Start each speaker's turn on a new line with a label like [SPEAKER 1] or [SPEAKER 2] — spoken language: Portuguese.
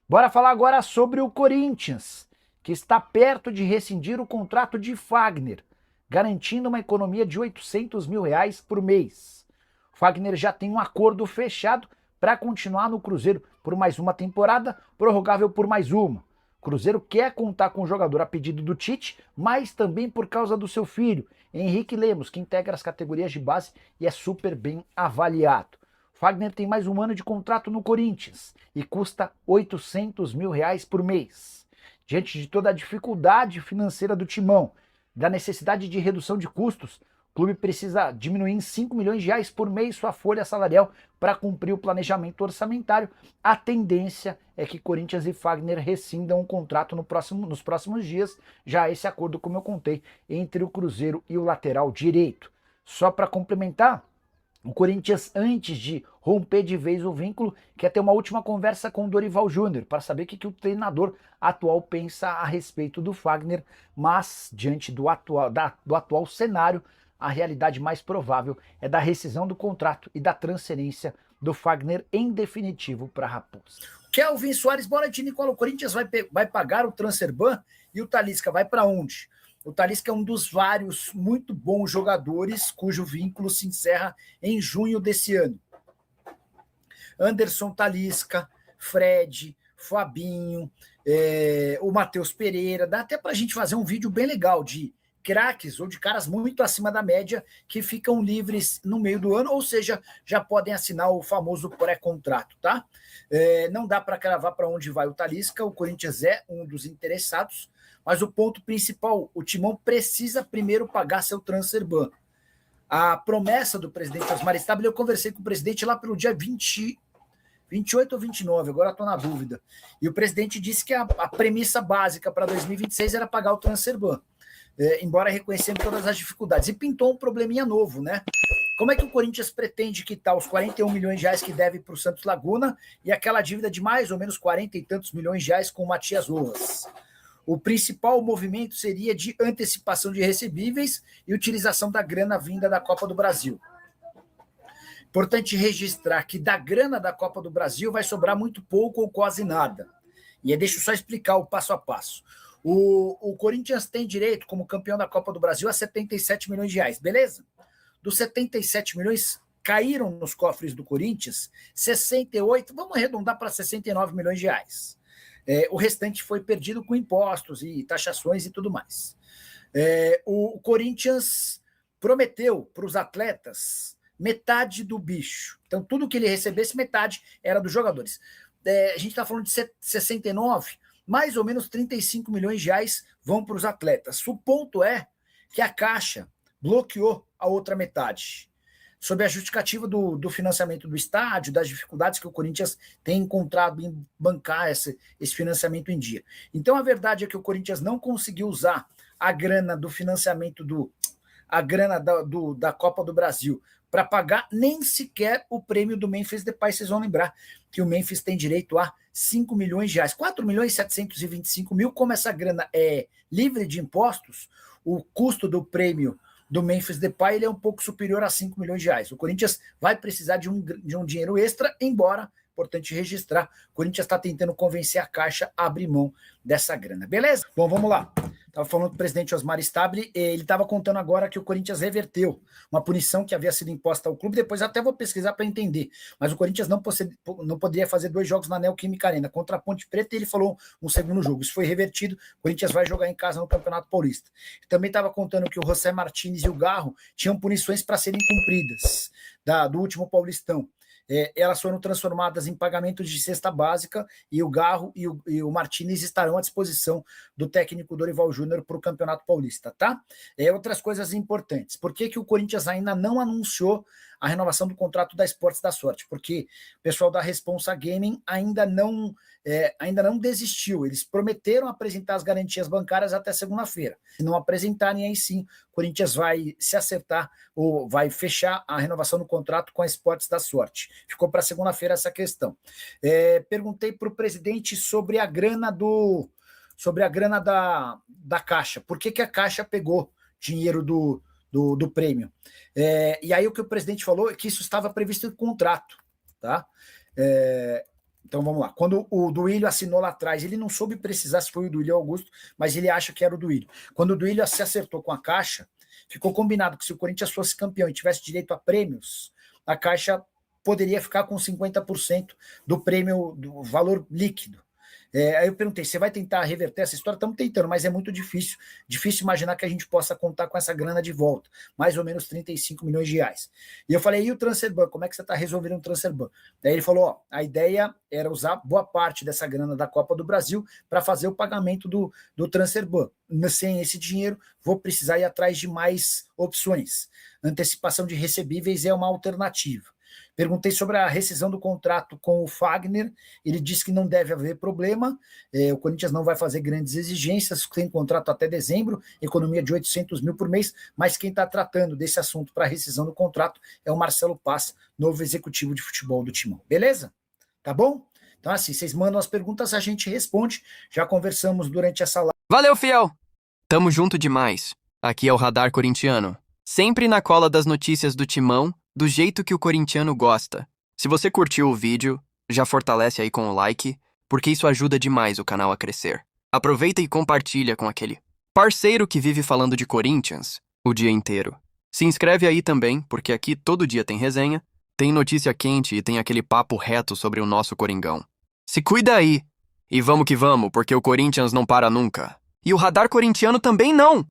[SPEAKER 1] Bora falar agora sobre o Corinthians, que está perto de rescindir o contrato de Fagner, garantindo uma economia de R$ 800 mil por mês. O Fagner já tem um acordo fechado para continuar no Cruzeiro por mais uma temporada, prorrogável por mais uma. O Cruzeiro quer contar com o jogador a pedido do Tite, mas também por causa do seu filho, Henrique Lemos, que integra as categorias de base e é super bem avaliado. Fagner tem mais um ano de contrato no Corinthians e custa R$ 800 mil por mês. Diante de toda a dificuldade financeira do Timão, da necessidade de redução de custos, o clube precisa diminuir em R$ 5 milhões por mês sua folha salarial para cumprir o planejamento orçamentário. A tendência é que Corinthians e Fagner rescindam o contrato nos próximos dias, já esse acordo, como eu contei, entre o Cruzeiro e o lateral direito. Só para complementar, o Corinthians, antes de romper de vez o vínculo, quer ter uma última conversa com o Dorival Júnior para saber o que o treinador atual pensa a respeito do Fagner, mas diante do atual cenário, a realidade mais provável é da rescisão do contrato e da transferência do Fagner em definitivo para a Raposa.
[SPEAKER 2] Kelvin Soares, boa noite, Nicola. O Corinthians vai pagar o transfer ban e o Talisca vai para onde? O Talisca é um dos vários muito bons jogadores cujo vínculo se encerra em junho desse ano. Anderson Talisca, Fred, Fabinho, o Matheus Pereira. Dá até para a gente fazer um vídeo bem legal de craques ou de caras muito acima da média que ficam livres no meio do ano, ou seja, já podem assinar o famoso pré-contrato, tá? Não dá para cravar para onde vai o Talisca, o Corinthians é um dos interessados, mas o ponto principal, o Timão precisa primeiro pagar seu transfer ban. A promessa do presidente Osmar Stabile, eu conversei com o presidente lá pelo dia 28 ou 29, agora estou na dúvida. E o presidente disse que a premissa básica para 2026 era pagar o transfer ban, embora reconhecendo todas as dificuldades. E pintou um probleminha novo, né? Como é que o Corinthians pretende quitar os R$ 41 milhões que deve para o Santos Laguna e aquela dívida de mais ou menos 40 e tantos milhões de reais com o Matias Rojas? O principal movimento seria de antecipação de recebíveis e utilização da grana vinda da Copa do Brasil. Importante registrar que da grana da Copa do Brasil vai sobrar muito pouco ou quase nada. E aí deixa eu só explicar o passo a passo. O Corinthians tem direito, como campeão da Copa do Brasil, a 77 milhões de reais, beleza? Dos 77 milhões, caíram nos cofres do Corinthians 68, vamos arredondar para 69 milhões de reais. O restante foi perdido com impostos e taxações e tudo mais. O Corinthians prometeu para os atletas metade do bicho. Então, tudo que ele recebesse, metade era dos jogadores. A gente está falando de 69, mais ou menos 35 milhões de reais vão para os atletas. O ponto é que a Caixa bloqueou a outra metade, sob a justificativa do financiamento do estádio, das dificuldades que o Corinthians tem encontrado em bancar esse financiamento em dia. Então, a verdade é que o Corinthians não conseguiu usar a grana do financiamento a grana da Copa do Brasil para pagar nem sequer o prêmio do Memphis Depay. Vocês vão lembrar que o Memphis tem direito a 5 milhões de reais. 4 milhões e 725 mil, como essa grana é livre de impostos, o custo do prêmio do Memphis Depay ele é um pouco superior a 5 milhões de reais. O Corinthians vai precisar de um dinheiro extra, embora, importante registrar, o Corinthians está tentando convencer a Caixa a abrir mão dessa grana. Beleza? Bom, vamos lá. Estava falando com o presidente Osmar Stabile, ele estava contando agora que o Corinthians reverteu uma punição que havia sido imposta ao clube, depois até vou pesquisar para entender, mas o Corinthians não poderia fazer 2 jogos na Neoquímica Arena contra a Ponte Preta e ele falou um segundo jogo. Isso foi revertido, o Corinthians vai jogar em casa no Campeonato Paulista. Também estava contando que o José Martínez e o Garro tinham punições para serem cumpridas do último Paulistão. Elas foram transformadas em pagamentos de cesta básica e o Garro e o Martínez estarão à disposição do técnico Dorival Júnior para o Campeonato Paulista, tá? Outras coisas importantes. Por que o Corinthians ainda não anunciou a renovação do contrato da Esportes da Sorte? Porque o pessoal da Responsa Gaming ainda não desistiu. Eles prometeram apresentar as garantias bancárias até segunda-feira. Se não apresentarem, aí sim, o Corinthians vai se acertar ou vai fechar a renovação do contrato com a Esportes da Sorte. Ficou para segunda-feira essa questão. Perguntei para o presidente sobre a grana da Caixa. Por que a Caixa pegou dinheiro do prêmio? E aí o que o presidente falou é que isso estava previsto em contrato, tá? Então vamos lá. Quando o Duílio assinou lá atrás, ele não soube precisar se foi o Duílio ou Augusto, mas ele acha que era o Duílio. Quando o Duílio se acertou com a Caixa, ficou combinado que se o Corinthians fosse campeão e tivesse direito a prêmios, a Caixa poderia ficar com 50% do prêmio, do valor líquido. Aí eu perguntei, você vai tentar reverter essa história? Estamos tentando, mas é muito difícil. Difícil imaginar que a gente possa contar com essa grana de volta. Mais ou menos 35 milhões de reais. E eu falei, e o transfer ban? Como é que você está resolvendo o transfer ban? Daí ele falou, ó, a ideia era usar boa parte dessa grana da Copa do Brasil para fazer o pagamento do transfer ban. Sem esse dinheiro, vou precisar ir atrás de mais opções. Antecipação de recebíveis é uma alternativa. Perguntei sobre a rescisão do contrato com o Fagner, ele disse que não deve haver problema, o Corinthians não vai fazer grandes exigências, tem contrato até dezembro, economia de 800 mil por mês, mas quem está tratando desse assunto para rescisão do contrato é o Marcelo Paz, novo executivo de futebol do Timão. Beleza? Tá bom? Então assim, vocês mandam as perguntas, a gente responde, já conversamos durante essa live.
[SPEAKER 3] Valeu, fiel! Tamo junto demais. Aqui é o Radar Corintiano. Sempre na cola das notícias do Timão, do jeito que o corintiano gosta. Se você curtiu o vídeo, já fortalece aí com o like, porque isso ajuda demais o canal a crescer. Aproveita e compartilha com aquele parceiro que vive falando de Corinthians o dia inteiro. Se inscreve aí também, porque aqui todo dia tem resenha, tem notícia quente e tem aquele papo reto sobre o nosso Coringão. Se cuida aí! E vamos que vamos, porque o Corinthians não para nunca. E o Radar Corintiano também não!